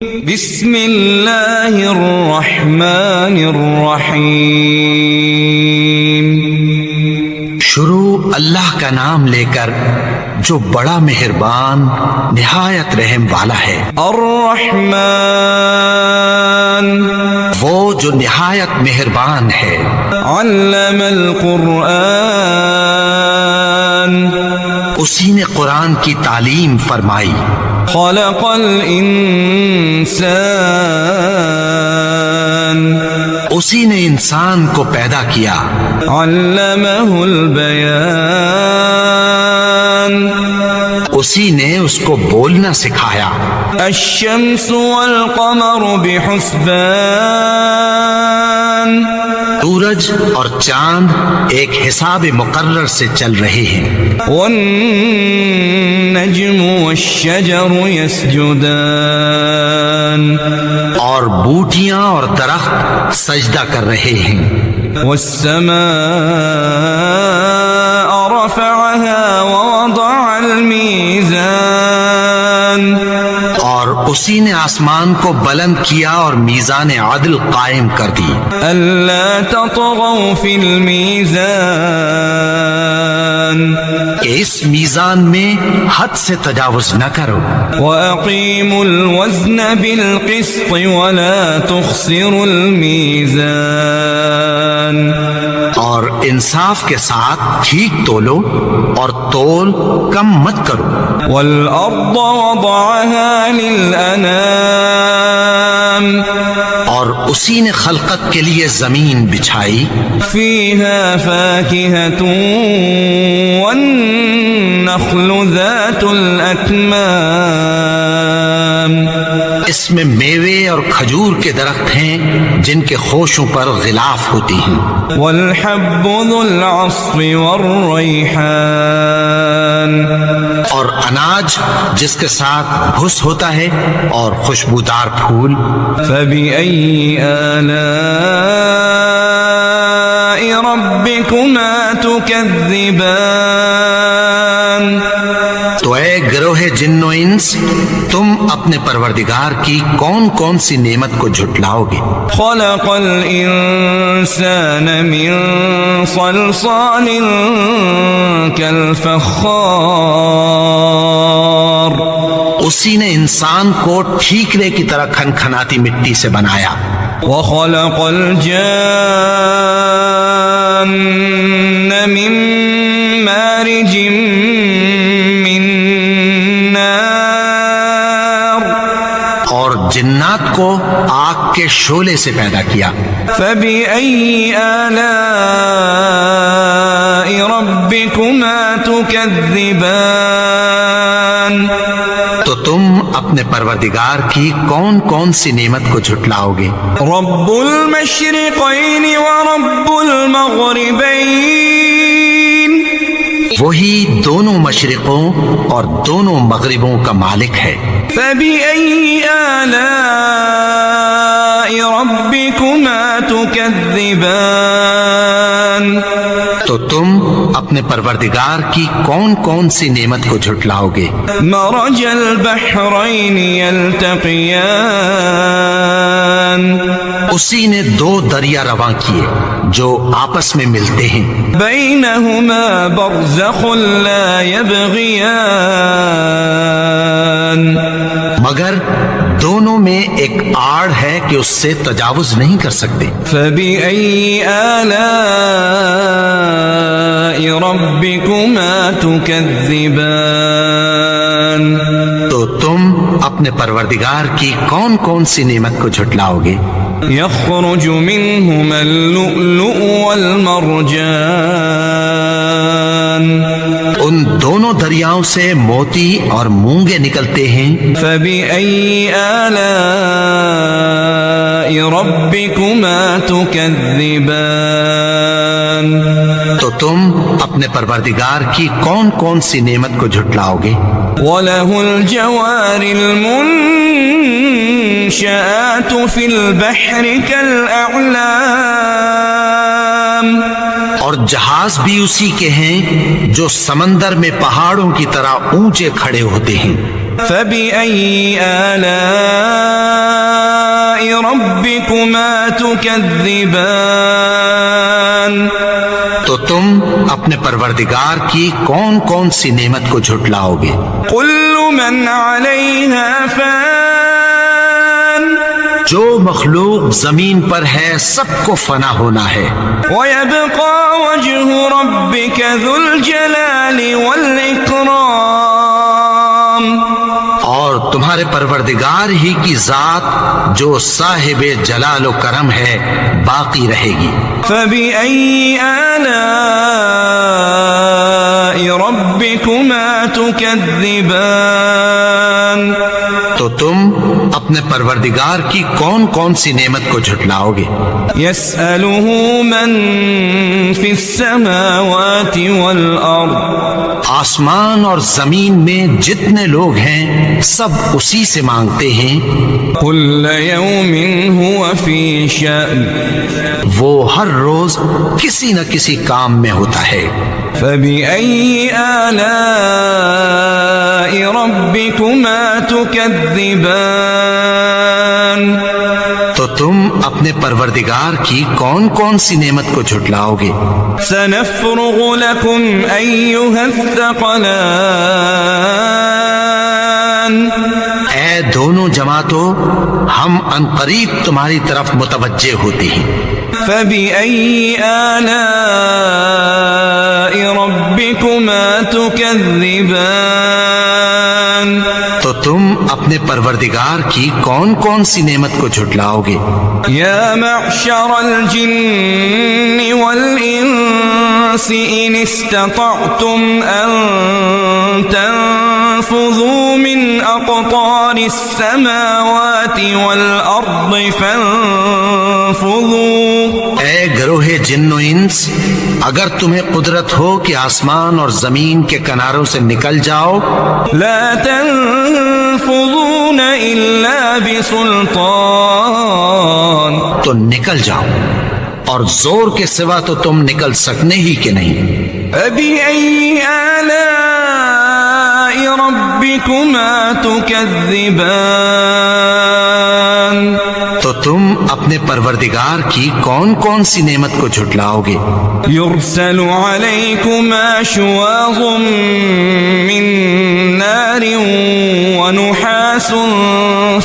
بسم اللہ الرحمن الرحیم۔ شروع اللہ کا نام لے کر جو بڑا مہربان نہایت رحم والا ہے۔ الرحمن، وہ جو نہایت مہربان ہے۔ علم القرآن، اسی نے قرآن کی تعلیم فرمائی۔ خلق الانسان، اسی نے انسان کو پیدا کیا۔ علمہ البیان، اسی نے اس کو بولنا سکھایا۔ الشمس والقمر بحسبان، سورج اور چاند ایک حساب مقرر سے چل رہے ہیں۔ والنجم والشجر يسجدان، اور بوٹیاں اور درخت سجدہ کر رہے ہیں۔ والسماء رفعها ووضع الميزان، اور اسی نے آسمان کو بلند کیا اور میزان عدل قائم کر دی۔ ألا تطغوا في الميزان، کہ اس میزان میں حد سے تجاوز نہ کرو۔ وأقيموا الوزن بالقسط ولا تخسروا الميزان، اور انصاف کے ساتھ ٹھیک تولو اور تول کم مت کرو۔ والأرض وضعها للأنام، اور اسی نے خلقت کے لیے زمین بچھائی۔ فيها فاكهة والنخل ذات الأكمام، اس میں میوے اور کھجور کے درخت ہیں جن کے خوشوں پر غلاف ہوتی ہیں۔ والحب ذو العصف والریحان، اور اناج جس کے ساتھ بھس ہوتا ہے اور خوشبودار پھول۔ فبأي آلاء ربكما تكذبان، تو اے گروہ جن و انس، تم اپنے پروردگار کی کون کون سی نعمت کو جھٹلاؤ گے؟ خلق الانسان من صلصال كالفخار، اسی نے انسان کو ٹھیکرے کی طرح کھنکھناتی مٹی سے بنایا۔ وخلق الجان من مارج من نار، اور جنات کو آگ کے شعلے سے پیدا کیا۔ فبأي آلاء ربكما تكذبان، تو تم اپنے پروردگار کی کون کون سی نعمت کو جھٹلاؤ گے؟ رب المشرقین ورب المغربین، وہی دونوں مشرقوں اور دونوں مغربوں کا مالک ہے۔ فبأي آلاء ربكما تكذبان، تو تم اپنے پروردگار کی کون کون سی نعمت کو جھٹلاؤ گے؟ مرج البحرین یلتقیان، اسی نے دو دریا رواں کیے جو آپس میں ملتے ہیں۔ بینہما برزخ لا یبغیان، مگر دونوں میں ایک آڑ ہے کہ اس سے تجاوز نہیں کر سکتے۔ فبأي آلاء ربكما تكذبان، تو تم اپنے پروردگار کی کون کون سی نعمت کو جھٹلاؤ گے؟ يخرج منهما اللؤلؤ والمرجان، ان دونوں دریاؤں سے موتی اور مونگے نکلتے ہیں۔ فبأي آلاء ربكما تكذبان، تو تم اپنے پروردگار کی کون کون سی نعمت کو جھٹلاؤ گے؟ وله الجوار المنشآت في البحر كالأعلام، اور جہاز بھی اسی کے ہیں جو سمندر میں پہاڑوں کی طرح اونچے کھڑے ہوتے ہیں۔ فبأي آلاء ربكما تكذبان تو تم اپنے پروردگار کی کون کون سی نعمت کو جھٹلاؤ گے؟ كل من عليها فان جو مخلوق زمین پر ہے سب کو فنا ہونا ہے، ويبقى وجه ربك ذو الجلال والإكرام اور تمہارے پروردگار ہی کی ذات جو صاحب جلال و کرم ہے باقی رہے گی۔ فبأي آلاء ربكما تكذبان تو تم اپنے پروردگار کی کون کون سی نعمت کو جھٹلاؤ گے؟ يسأله من في السماوات والأرض آسمان اور زمین میں جتنے لوگ ہیں سب اسی سے مانگتے ہیں، كل يوم هو في شأن وہ ہر روز کسی نہ کسی کام میں ہوتا ہے۔ فبأي آلاء ربكما تكذبان تو تم اپنے پروردگار کی کون کون سی نعمت کو جھٹلاؤ گے؟ سنفرغ لكم أيها الثقلان اے دونوں جماعتوں، ہم عنقریب تمہاری طرف متوجہ ہوتے ہیں۔ فبأي آلاء ربكما تكذبان تو تم اپنے پروردگار کی کون کون سی نعمت کو جھٹلاؤ گے؟ يا معشر الجن والإنس إن استطعتم أن تنفذوا من أقطار السماوات والأرض فانفذوا اے گروہ جن و انس، اگر تمہیں قدرت ہو کہ آسمان اور زمین کے کناروں سے نکل جاؤ لا تنفذون إلا بسلطان تو نکل جاؤ، اور زور کے سوا تو تم نکل سکنے ہی کہ نہیں۔ فبأي آلاء ربكما تكذبان تو تم اپنے پروردگار کی کون کون سی نعمت کو جھٹلاؤ گے؟ يرسل عليكما شواظ من نار ونحاس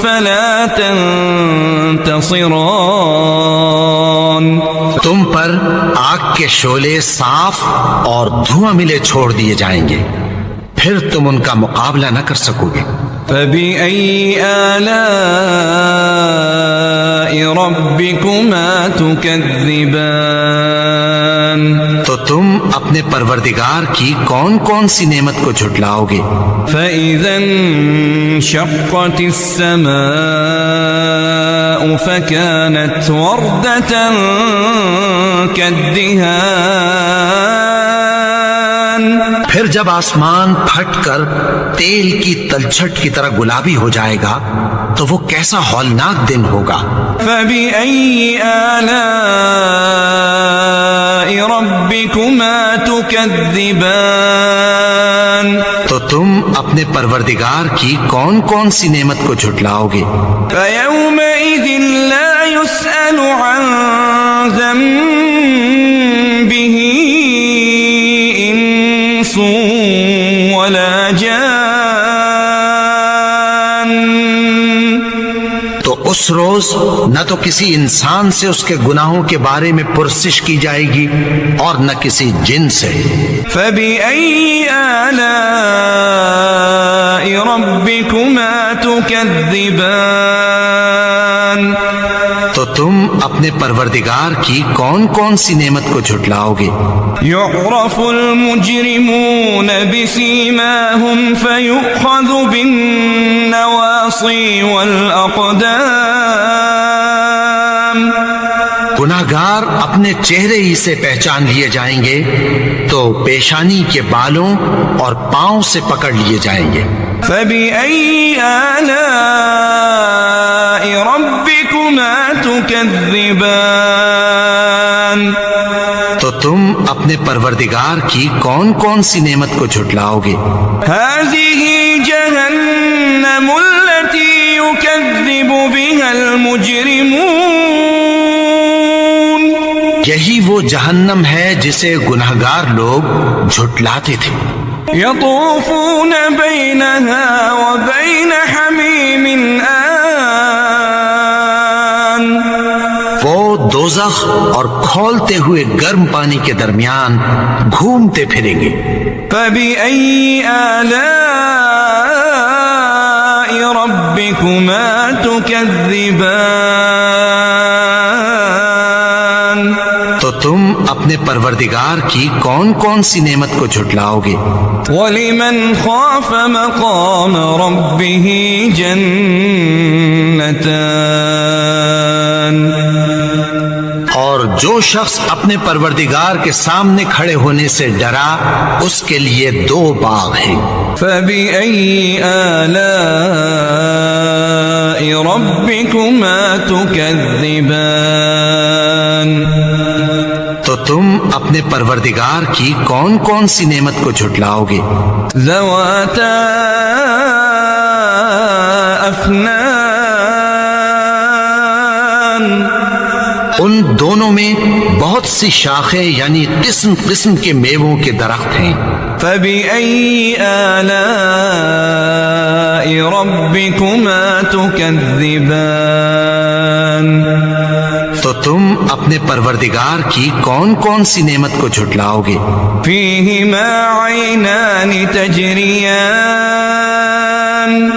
فلا تنتصران تم پر آگ کے شعلے صاف اور دھواں ملے چھوڑ دیے جائیں گے، پھر تم ان کا مقابلہ نہ کر سکو گے۔ فبأي آلاء ربكما تكذبان تو تم اپنے پروردگار کی کون کون سی نعمت کو جھٹلاؤ گے؟ فإذا انشقت السماء فكانت وردة كالدهان پھر جب آسمان پھٹ کر تیل کی تلچھٹ کی طرح گلابی ہو جائے گا تو وہ کیسا ہولناک دن ہوگا۔ فبأي آلاء ربكما تكذبان تو تم اپنے پروردگار کی کون کون سی نعمت کو جھٹلاؤ گے؟ فيومئذ لا يسأل عن ذنبه إنس ولا جان تو اس روز نہ تو کسی انسان سے اس کے گناہوں کے بارے میں پرسش کی جائے گی اور نہ کسی جن سے۔ فبأي آلاء ربكما تكذبان تو تم اپنے پروردگار کی کون کون سی نعمت کو جھٹلاؤ گے؟ يعرف المجرمون بسيماهم فيؤخذ بالنواصي والأقدام گناہگار اپنے چہرے ہی سے پہچان لیے جائیں گے تو پیشانی کے بالوں اور پاؤں سے پکڑ لیے جائیں گے۔ فبأي آلاء ربكما تكذبان تو تم اپنے پروردگار کی کون کون سی نعمت کو جھٹلاؤ گے؟ هذه جهنم التي يكذب بها المجرمون یہی وہ جہنم ہے جسے گنہگار لوگ جھٹلاتے تھے. يطوفون بينها وبين حميم آن. وہ دوزخ اور کھولتے ہوئے گرم پانی کے درمیان گھومتے پھریں گے. فبأي آلاء ربكما تكذبان. تو تم اپنے پروردگار کی کون کون سی نعمت کو جھٹلاؤ گے؟ وَلِمَنْ خَافَ مَقَامَ رَبِّهِ جَنَّتَانِ. اور جو شخص اپنے پروردگار کے سامنے کھڑے ہونے سے ڈرا اس کے لیے 2 باغ ہیں. فَبِأَيِّ آلَاءِ رَبِّكُمَا تُكَذِّبَانِ. تو تم اپنے پروردگار کی کون کون سی نعمت کو جھٹلاؤ گے؟ ذواتا افنان. ان دونوں میں بہت سی شاخیں یعنی قسم قسم کے میووں کے درخت ہیں. فبأي آلاء ربكما تكذبان. تو تم اپنے پروردگار کی کون کون سی نعمت کو جھٹلاؤ گے؟ فيهما عينان تجريان.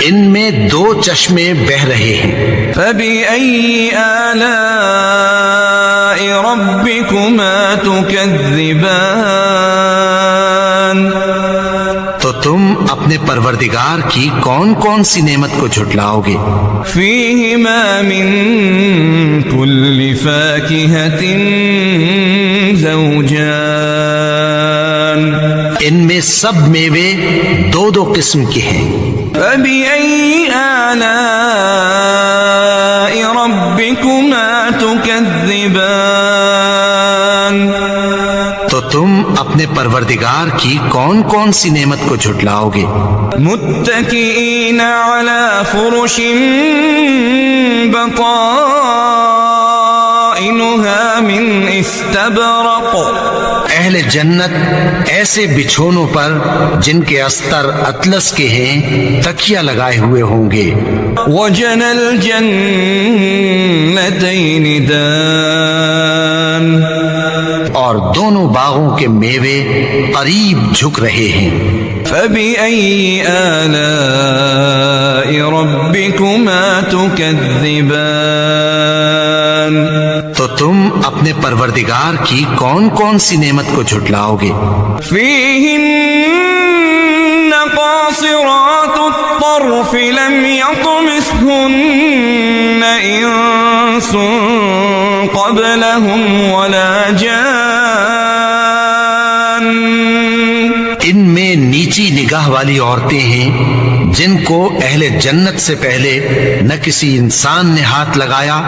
ان میں 2 چشمے بہ رہے ہیں. فبأي آلاء ربكما تكذبان. تو تم اپنے پروردگار کی کون کون سی نعمت کو جھٹلاؤ گے؟ فيهما من كل فاكهة زوجان. ان میں سب میوے 2 قسم کے ہیں. فبأي آلاء ربكما تكذبان. تو تم اپنے پروردگار کی کون کون سی نعمت کو جھٹلاؤ گے؟ متكئين على فرش بطائنها من استبرق. اہل جنت ایسے بچھونوں پر جن کے استر اطلس کے ہیں تکیہ لگائے ہوئے ہوں گے. وجنى الجنتين دان. اور دونوں باغوں کے میوے قریب جھک رہے ہیں. فبأي آلاء ربكما تكذبان. تو تم اپنے پروردگار کی کون کون سی نعمت کو جھٹلاؤ گے؟ فيهن قاصرات الطرف لم يطمثهن إنس قبلهم ولا جان. ان میں نیچی نگاہ والی عورتیں ہیں جن کو اہل جنت سے پہلے نہ کسی انسان نے ہاتھ لگایا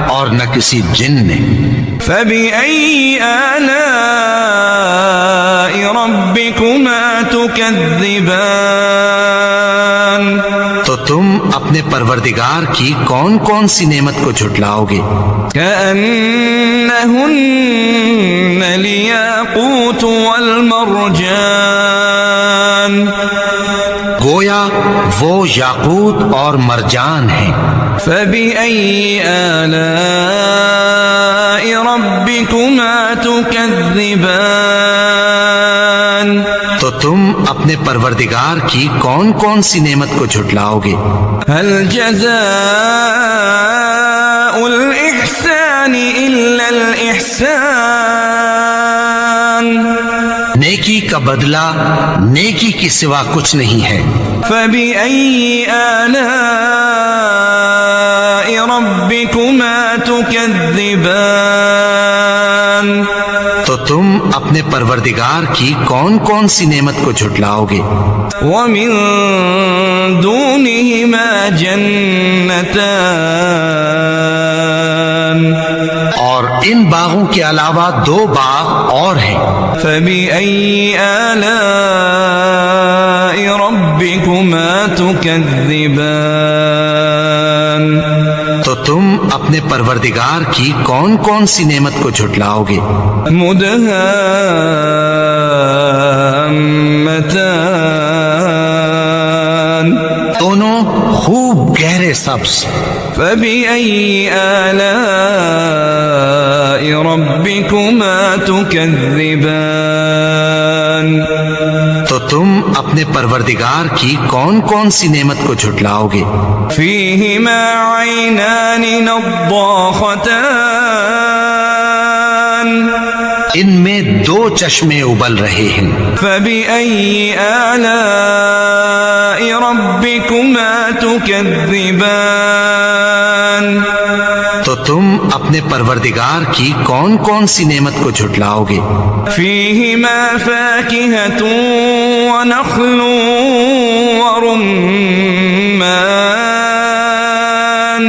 اور نہ کسی جن نے. فبأي آلاء ربكما تكذبان. تو تم اپنے پروردگار کی کون کون سی نعمت کو جھٹلاؤ گے؟ كأنهن الياقوت والمرجان. گویا وہ یاقوت اور مرجان ہیں. فبأي آلاء ربكما تكذبان. تو تم اپنے پروردگار کی کون کون سی نعمت کو جھٹلاؤ گے؟ هل جزاء الإحسان إلا الإحسان. نیکی کا بدلہ نیکی کی سوا کچھ نہیں ہے. فبأي آلاء ربكما تكذبان. تو تم اپنے پروردگار کی کون کون سی نعمت کو جھٹلاؤ گے؟ ومن دونهما جنتان. اور ان باغوں کے علاوہ 2 باغ اور ہیں. فبأي آلاء ربكما تكذبان. تو تم اپنے پروردگار کی کون کون سی نعمت کو جھٹلاؤ گے؟ مدهامتان دونوں خوب گہرے سبز. فبأي آلاء ربكما تكذبان تو تم اپنے پروردگار کی کون کون سی نعمت کو جھٹلاؤ گے؟ فيهما عينان نضاختان ان میں دو چشمے ابل رہے ہیں. فبأي آلاء ربكما تكذبان تو تم اپنے پروردگار کی کون کون سی نعمت کو جھٹلاؤ گے؟ فيهما فاكهة ونخل ورمان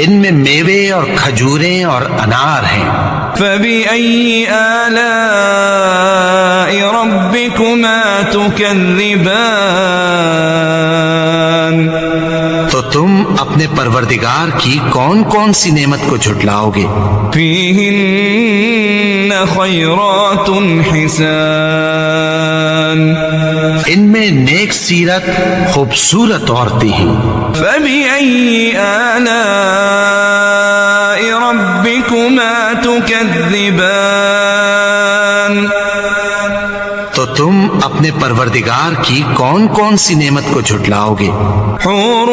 ان میں میوے اور کھجوریں اور انار ہیں. فبأي آلاء ربكما تكذبان تو تم اپنے پروردگار کی کون کون سی نعمت کو جھٹلاؤ گے؟ فيهن خيرات حسان ان میں نیک سیرت خوبصورت عورتیں ہیں. فبأي آلاء ربكما تكذبان تو تم اپنے پروردگار کی کون کون سی نعمت کو جھٹلاؤ گے؟ حور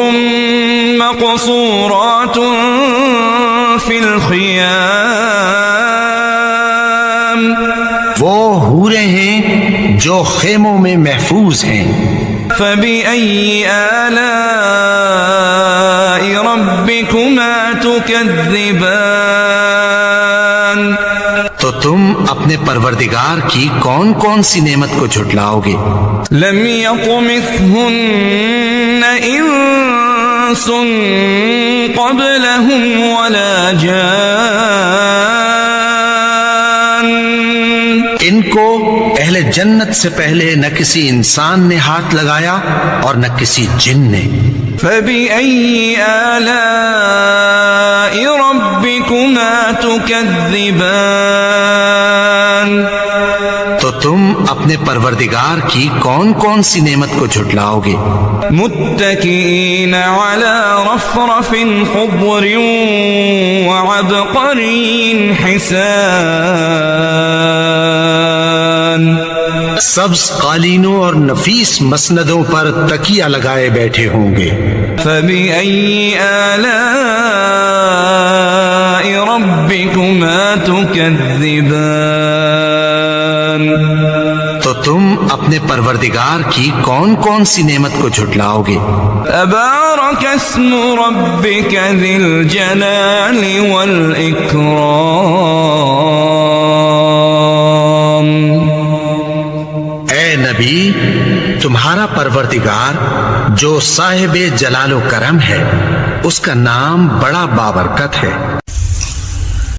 مقصورات في الخيام وہ حوریں ہیں جو خیموں میں محفوظ ہیں. فبأي آلاء ربكما تكذبان تو تم اپنے پروردگار کی کون کون سی نعمت کو جھٹلاؤ گے؟ لم يطمثهن انس قبلهم ولا جان ان کو اہل جنت سے پہلے نہ کسی انسان نے ہاتھ لگایا اور نہ کسی جن نے. فبأي آلاء ربكما تكذبان تو تم اپنے پروردگار کی کون کون سی نعمت کو جھٹلاؤ گے؟ متكئين على رفرف خضر وعبقري حسان سبز قالینوں اور نفیس مسندوں پر تکیہ لگائے بیٹھے ہوں گے. فبأي آلاء ربكما تكذبان تو تم اپنے پروردگار کی کون کون سی نعمت کو جھٹلاؤ گے؟ تبارك اسم ربك ذي الجلال والإكرام اے نبی، تمہارا پروردگار جو صاحب جلال و کرم ہے، اس کا نام بڑا بابرکت ہے.